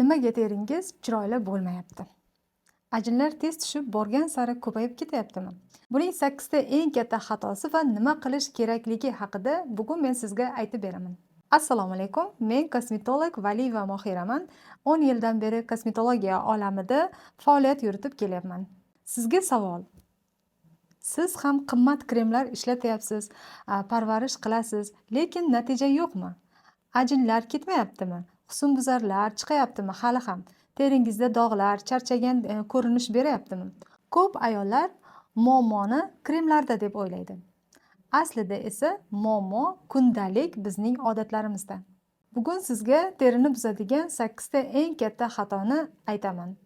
Nimaga teringiz chiroyli bo'lmayapti? Ajinlar tez tushib borgan sari ko'payib ketyaptimi? Buning 8 ta eng katta xatosi va nima qilish kerakligi haqida bugun men sizga aytib beraman. Assalomu alaykum. Men kosmetolog Valiyeva Mohiraman. 10 yildan beri kosmetologiya olamida faoliyat yuritib kelyapman. Sizga savol. Siz ham qimmat kremlar ishlatyapsiz, parvarish qilasiz, lekin natija yo'qmi? Ajinlar ketmayaptimi? Husnbuzarlar chiqayaptimi hali ham? Teringizda dog'lar, charchagan ko'rinish beryaptimi? Ko'p ayollar muammoni kremlarda deb o'ylaydi. Aslida esa muammo kundalik bizning odatlarimizda. Bugun sizga terini buzadigan 8 ta eng katta xatoni aytaman.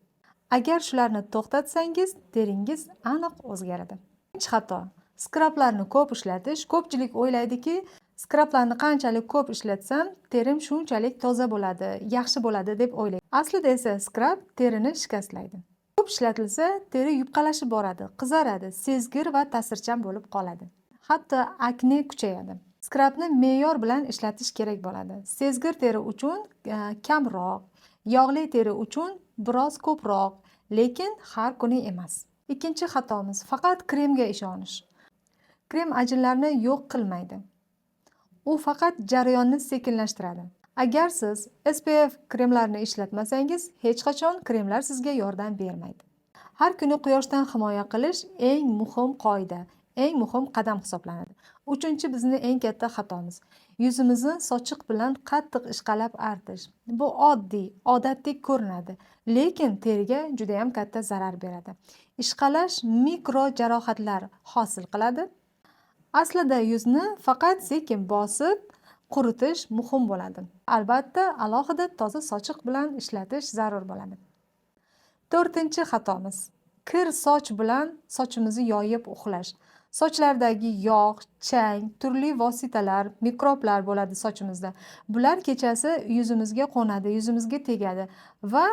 Agar shularni to'xtatsangiz, teringiz aniq o'zgaradi. Birinchi xato: skrablarni ko'p ishlatish. Ko'pchilik o'ylaydiki, skrablarni qanchalik ko'p ishlatsam, terim shunchalik toza bo'ladi, yaxshi bo'ladi deb o'ylaydi. Aslida esa skrab terini shikastlaydi. Ko'p ishlatilsa, teri yupqalashib boradi, qizaradi, sezgir va ta'sirchan bo'lib qoladi. Hatto akne kuchayadi. Skrabni me'yor bilan ishlatish kerak bo'ladi. Sezgir teri uchun kamroq, yog'li teri uchun biroz ko'proq, lekin har kuni emas. Ikkinchi xatomiz: faqat kremga ishonish. Krem ajinlarni yo'q qilmaydi. U faqat jarayonni sekinlashtiradi. Agar siz SPF kremlarni ishlatmasangiz, hech qachon kremlar sizga yordam bermaydi. Har kuni quyoshdan himoya qilish eng muhim qoida, eng muhim qadam hisoblanadi. Uchinchi bizning eng katta xatomiz: yuzimizni sochiq bilan qattiq ishqalab artish. Bu oddiy, odatdek ko'rinadi, lekin teriga juda ham katta zarar beradi. Ishqalash mikro jarohatlar hosil qiladi. Aslida yuzni faqat sekin bosib quritish muhim bo'ladi. Albatta, alohida toza sochiq bilan ishlatish zarur bo'ladi. To'rtinchi xatomiz: kir soch bilan sochimizni yoyib uxlash. Sochlardagi yog', chang, turli vositalar, mikroblar bo'ladi sochimizda. Bular kechasi yuzimizga qo'nadi, yuzimizga tegadi va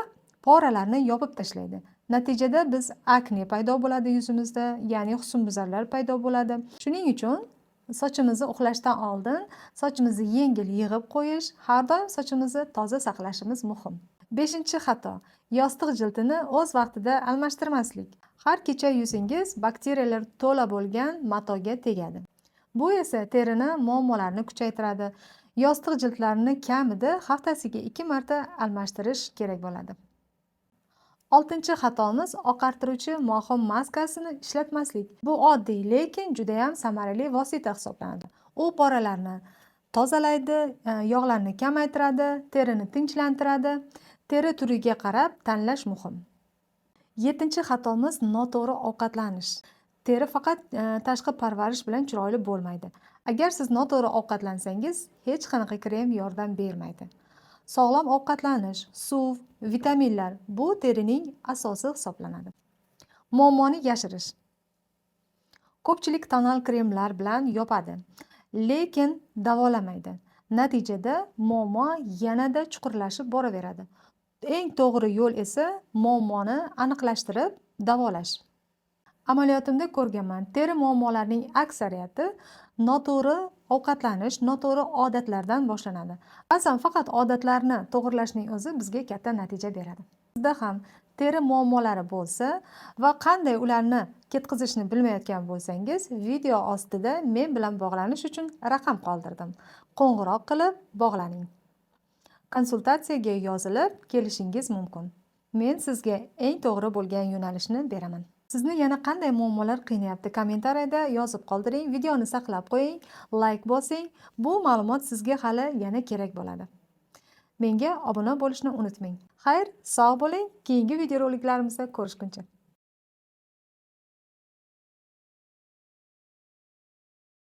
poralarni yopib tashlaydi. Natijada biz akne paydo bo'ladi yuzimizda, ya'ni husnbuzarlar paydo bo'ladi. Shuning uchun sochimizni uxlashdan oldin sochimizni yengil yig'ib qo'yish, har doim sochimizni toza saqlashimiz muhim. Beshinchi xato: yostiq jildini o'z vaqtida almashtirmaslik. Har kecha yuzingiz bakteriyalar to'la bo'lgan matoga tegadi. Bu esa terini muammolarini kuchaytiradi. Yostiq jildlarini kamida haftasiga 2 marta almashtirish kerak bo'ladi. Oltinchi xatomiz: oqartiruvchi moxum maskasini ishlatmaslik. Bu oddiy, lekin juda ham samarali vosita hisoblanadi. U poralarni tozalaydi, yog'larni kamaytiradi, terini tinchlantiradi. Teri turiga qarab tanlash muhim. Yettinchi xatomiz: noto'g'ri ovqatlanish. Teri faqat tashqi parvarish bilan chiroyli bo'lmaydi. Agar siz noto'g'ri ovqatlansangiz, hech qanaqa krem yordam bermaydi. Sog'lom ovqatlanish, suv, vitaminlar bu terining asosi hisoblanadi. Muammoni yashirish. Ko'pchilik tonal kremlar bilan yopadi, lekin davolamaydi. Natijada muammo yanada chuqurlashib boraveradi. Eng to'g'ri yo'l esa muammoni aniqlashtirib davolash. Amaliyotimda ko'rganman, teri muammolarining aksariyati noto'g'ri ovqatlanish, noto'g'ri odatlardan boshlanadi. Ba'zan faqat odatlarni to'g'rilashning o'zi bizga katta natija beradi. Sizda ham teri muammolari bo'lsa va qanday ularni ketkazishni bilmayotgan bo'lsangiz, video ostida men bilan bog'lanish uchun raqam qoldirdim. Qo'ng'iroq qilib bog'laning. Konsultatsiyaga yozilib kelishingiz mumkin. Men sizga eng to'g'ri bo'lgan yo'nalishni beraman. Sizni yana qanday muammolar qiynayapti? Kommentariyada yozib qoldiring, videoni saqlab qo'ying, like bosing. Bu ma'lumot sizga hali yana kerak bo'ladi. Menga obuna bo'lishni unutmang. Xayr, sog' bo'ling. Keyingi videoroliklarimizda ko'rishguncha.